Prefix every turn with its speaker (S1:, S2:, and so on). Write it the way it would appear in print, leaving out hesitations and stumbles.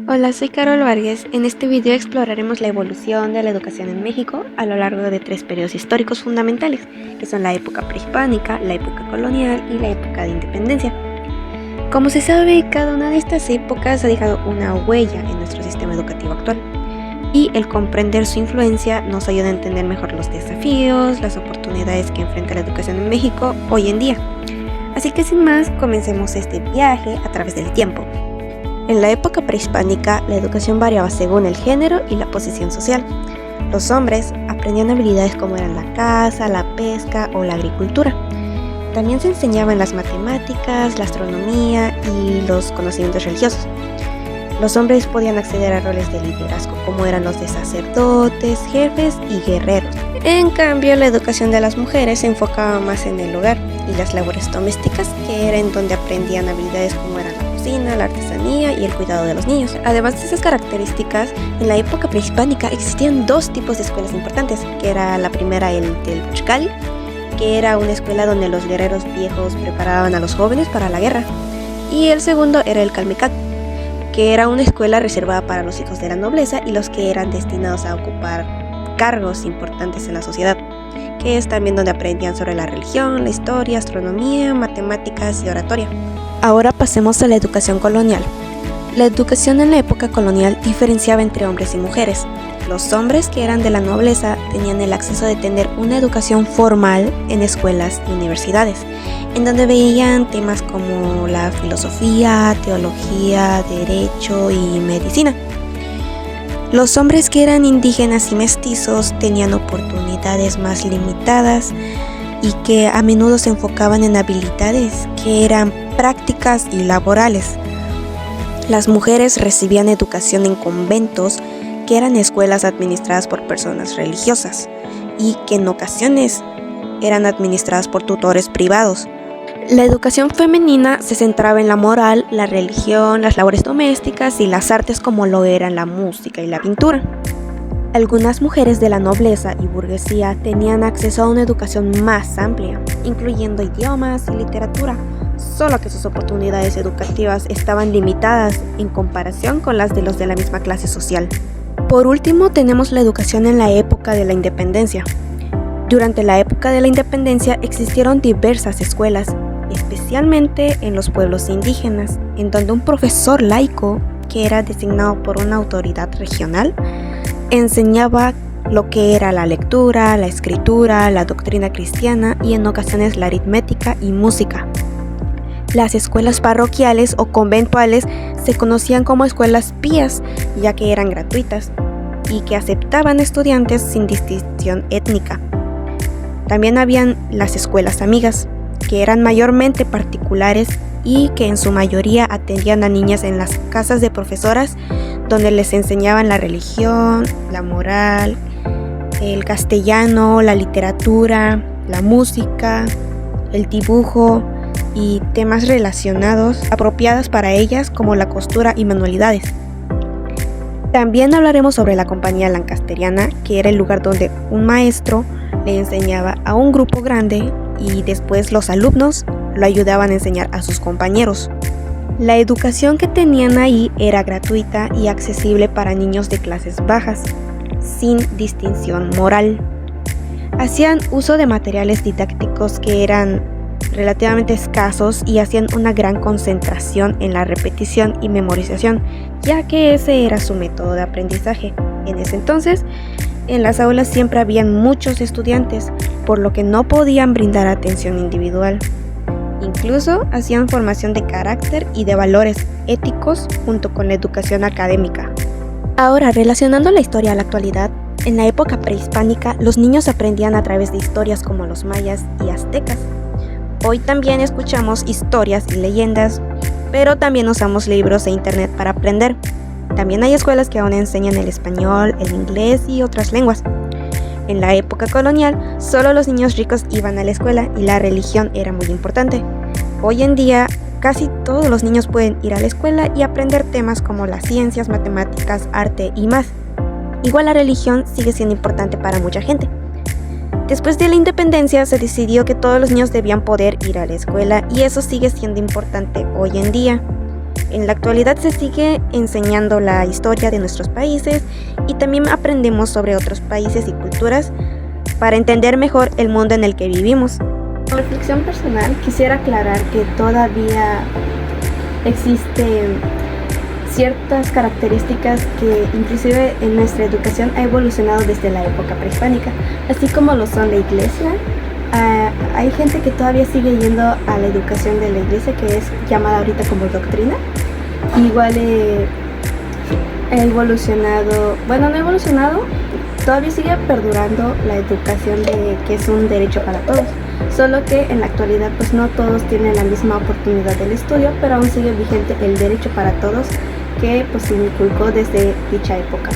S1: Hola, soy Carol Vargas. En este video exploraremos la evolución de la educación en México a lo largo de 3 periodos históricos fundamentales, que son la época prehispánica, la época colonial y la época de independencia. Como se sabe, cada una de estas épocas ha dejado una huella en nuestro sistema educativo actual, y el comprender su influencia nos ayuda a entender mejor los desafíos, las oportunidades que enfrenta la educación en México hoy en día. Así que sin más, comencemos este viaje a través del tiempo. En la época prehispánica, la educación variaba según el género y la posición social. Los hombres aprendían habilidades como eran la caza, la pesca o la agricultura. También se enseñaban las matemáticas, la astronomía y los conocimientos religiosos. Los hombres podían acceder a roles de liderazgo como eran los de sacerdotes, jefes y guerreros. En cambio, la educación de las mujeres se enfocaba más en el hogar y las labores domésticas, que era en donde aprendían habilidades como eran la cocina, la artesanía y el cuidado de los niños. Además de esas características, en la época prehispánica existían 2 tipos de escuelas importantes, que era la primera el Telpuchcali, que era una escuela donde los guerreros viejos preparaban a los jóvenes para la guerra, y el segundo era el Calmecac, que era una escuela reservada para los hijos de la nobleza y los que eran destinados a ocupar cargos importantes en la sociedad, que es también donde aprendían sobre la religión, la historia, astronomía, matemáticas y oratoria. Ahora pasemos a la educación colonial. La educación en la época colonial diferenciaba entre hombres y mujeres. Los hombres, que eran de la nobleza, tenían el acceso de tener una educación formal en escuelas y universidades, en donde veían temas como la filosofía, teología, derecho y medicina. Los hombres, que eran indígenas y mestizos, tenían oportunidades más limitadas y que a menudo se enfocaban en habilidades que eran prácticas y laborales. Las mujeres recibían educación en conventos, que eran escuelas administradas por personas religiosas y que en ocasiones eran administradas por tutores privados. La educación femenina se centraba en la moral, la religión, las labores domésticas y las artes como lo eran la música y la pintura. Algunas mujeres de la nobleza y burguesía tenían acceso a una educación más amplia, incluyendo idiomas y literatura, solo que sus oportunidades educativas estaban limitadas en comparación con las de los de la misma clase social. Por último, tenemos la educación en la época de la independencia. Durante la época de la independencia existieron diversas escuelas, especialmente en los pueblos indígenas, en donde un profesor laico, que era designado por una autoridad regional, enseñaba lo que era la lectura, la escritura, la doctrina cristiana y en ocasiones la aritmética y música. Las escuelas parroquiales o conventuales se conocían como escuelas pías, ya que eran gratuitas y que aceptaban estudiantes sin distinción étnica. También habían las escuelas amigas, que eran mayormente particulares y que en su mayoría atendían a niñas en las casas de profesoras, donde les enseñaban la religión, la moral, el castellano, la literatura, la música, el dibujo y temas relacionados apropiados para ellas como la costura y manualidades. También hablaremos sobre la compañía lancasteriana, que era el lugar donde un maestro le enseñaba a un grupo grande y después los alumnos lo ayudaban a enseñar a sus compañeros. La educación que tenían ahí era gratuita y accesible para niños de clases bajas, sin distinción moral. Hacían uso de materiales didácticos que eran relativamente escasos y hacían una gran concentración en la repetición y memorización, ya que ese era su método de aprendizaje. En ese entonces, en las aulas siempre habían muchos estudiantes, por lo que no podían brindar atención individual. Incluso hacían formación de carácter y de valores éticos junto con la educación académica. Ahora, relacionando la historia a la actualidad, en la época prehispánica los niños aprendían a través de historias como los mayas y aztecas. Hoy también escuchamos historias y leyendas, pero también usamos libros e internet para aprender. También hay escuelas que aún enseñan el español, el inglés y otras lenguas. En la época colonial, solo los niños ricos iban a la escuela y la religión era muy importante. Hoy en día, casi todos los niños pueden ir a la escuela y aprender temas como las ciencias, matemáticas, arte y más. Igual la religión sigue siendo importante para mucha gente. Después de la independencia se decidió que todos los niños debían poder ir a la escuela y eso sigue siendo importante hoy en día. En la actualidad se sigue enseñando la historia de nuestros países y también aprendemos sobre otros países y culturas para entender mejor el mundo en el que vivimos. Como reflexión personal, quisiera aclarar que todavía existen ciertas características que inclusive en nuestra educación ha evolucionado desde la época prehispánica, así como lo son la iglesia. Hay gente que todavía sigue yendo a la educación de la iglesia, que es llamada ahorita como doctrina. Igual ha evolucionado, bueno, no ha evolucionado, todavía sigue perdurando la educación de que es un derecho para todos, solo que en la actualidad pues no todos tienen la misma oportunidad del estudio, pero aún sigue vigente el derecho para todos que pues se inculcó desde dicha época.